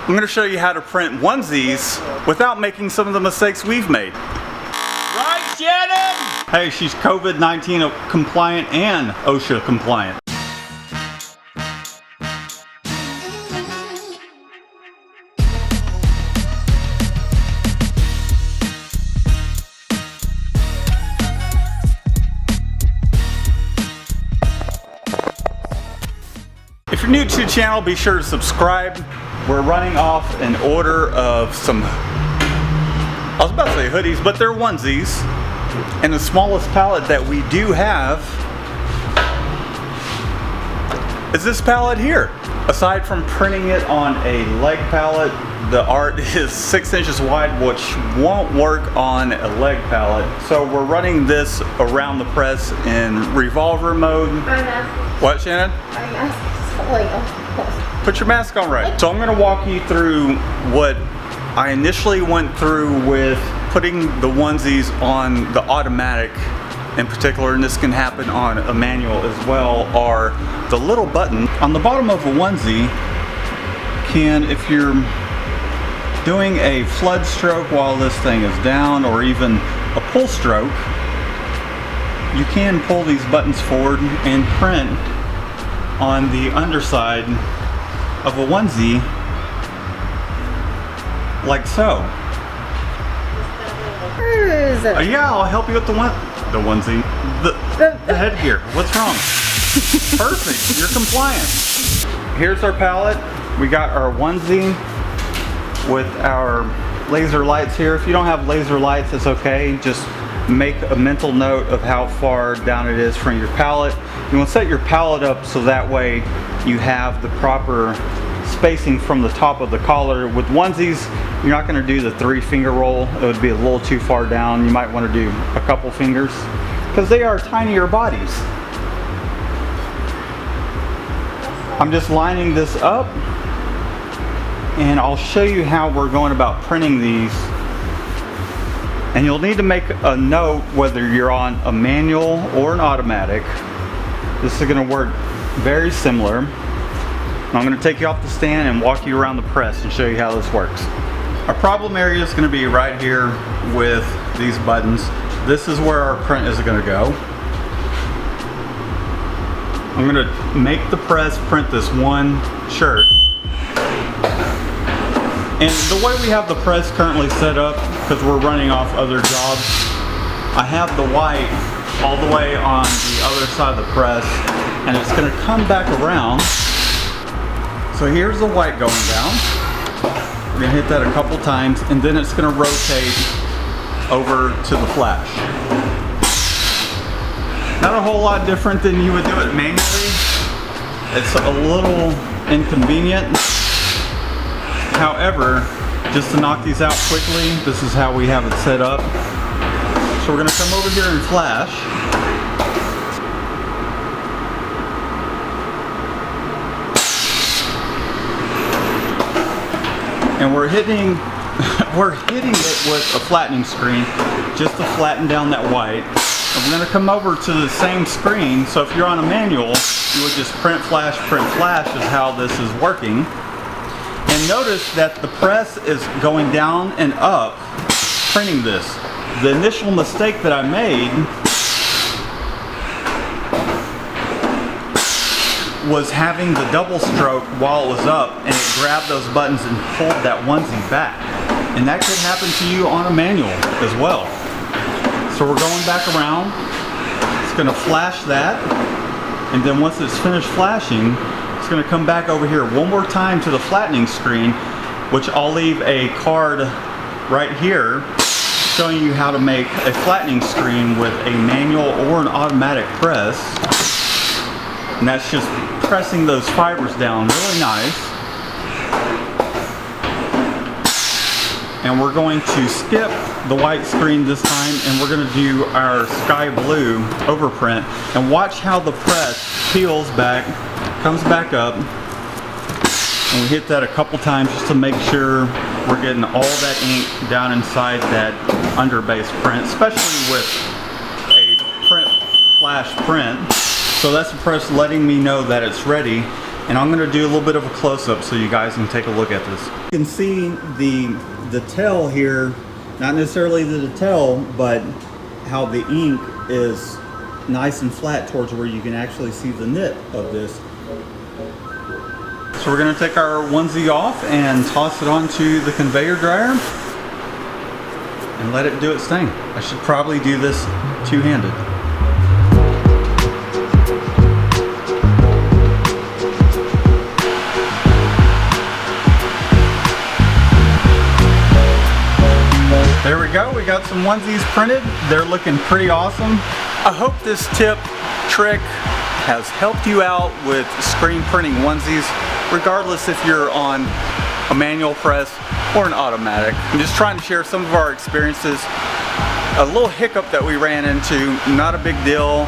I'm going to show you how to print onesies without making some of the mistakes we've made. Right, Shannon? Hey, she's COVID-19 compliant and OSHA compliant. If you're new to the channel, be sure to subscribe. We're running off an order of some, I was about to say hoodies, but they're onesies. And the smallest pallet that we do have is this pallet here. Aside from printing it on a leg pallet, the art is 6 inches wide, which won't work on a leg pallet. So we're running this around the press in revolver mode. What, Shannon? Put your mask on right. So I'm going to walk you through what I initially went through with putting the onesies on the automatic in particular, and this can happen on a manual as well, are the little button on the bottom of a onesie can, if you're doing a flood stroke while this thing is down, or even a pull stroke, you can pull these buttons forward and print on the underside of a onesie like so. Yeah, I'll help you with the onesie. The headgear. What's wrong? Perfect, you're compliant. Here's our pallet. We got our onesie with our laser lights here. If you don't have laser lights, it's okay. Just make a mental note of how far down it is from your pallet. You want to set your pallet up so that way you have the proper spacing from the top of the collar. With onesies, you're not going to do the 3-finger roll. It would be a little too far down. You might want to do a couple fingers because they are tinier bodies. I'm just lining this up and I'll show you how we're going about printing these. And you'll need to make a note whether you're on a manual or an automatic. This is going to work very similar. I'm going to take you off the stand and walk you around the press and show you how this works. Our problem area is going to be right here with these buttons. This is where our print is going to go. I'm going to make the press print this one shirt. And the way we have the press currently set up, because we're running off other jobs, I have the white all the way on the other side of the press, and it's going to come back around. So here's the white going down. We're going to hit that a couple times, and then it's going to rotate over to the flash. Not a whole lot different than you would do it manually. It's a little inconvenient. However, just to knock these out quickly, this is how we have it set up. So we're going to come over here and flash. And we're hitting it with a flattening screen just to flatten down that white. And we're going to come over to the same screen. So if you're on a manual, you would just print flash is how this is working. And notice that the press is going down and up printing this. The initial mistake that I made was having the double stroke while it was up, and it grabbed those buttons and pulled that onesie back. And that could happen to you on a manual as well. So we're going back around. It's going to flash that, and then once it's finished flashing, it's going to come back over here one more time to the flattening screen, which I'll leave a card right here showing you how to make a flattening screen with a manual or an automatic press. And that's just pressing those fibers down really nice. And we're going to skip the white screen this time, and we're going to do our sky blue overprint. And watch how the press peels back, comes back up, and we hit that a couple times just to make sure we're getting all that ink down inside that underbase print, especially with a flash print. So that's the press letting me know that it's ready. And I'm gonna do a little bit of a close-up so you guys can take a look at this. You can see the tail here, not necessarily the tail, but how the ink is nice and flat towards where you can actually see the knit of this. So we're gonna take our onesie off and toss it onto the conveyor dryer and let it do its thing. I should probably do this two-handed. There we go, we got some onesies printed. They're looking pretty awesome. I hope this tip, trick, has helped you out with screen printing onesies, regardless if you're on a manual press or an automatic. I'm just trying to share some of our experiences. A little hiccup that we ran into, not a big deal.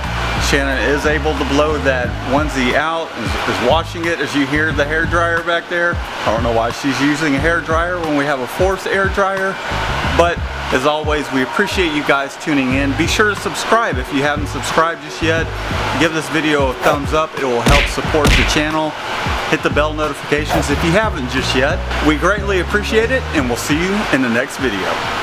Shannon is able to blow that onesie out, is washing it as you hear the hair dryer back there. I don't know why she's using a hair dryer when we have a forced air dryer, but as always, we appreciate you guys tuning in. Be sure to subscribe if you haven't subscribed just yet. Give this video a thumbs up, it will help support the channel. Hit the bell notifications if you haven't just yet. We greatly appreciate it, and we'll see you in the next video.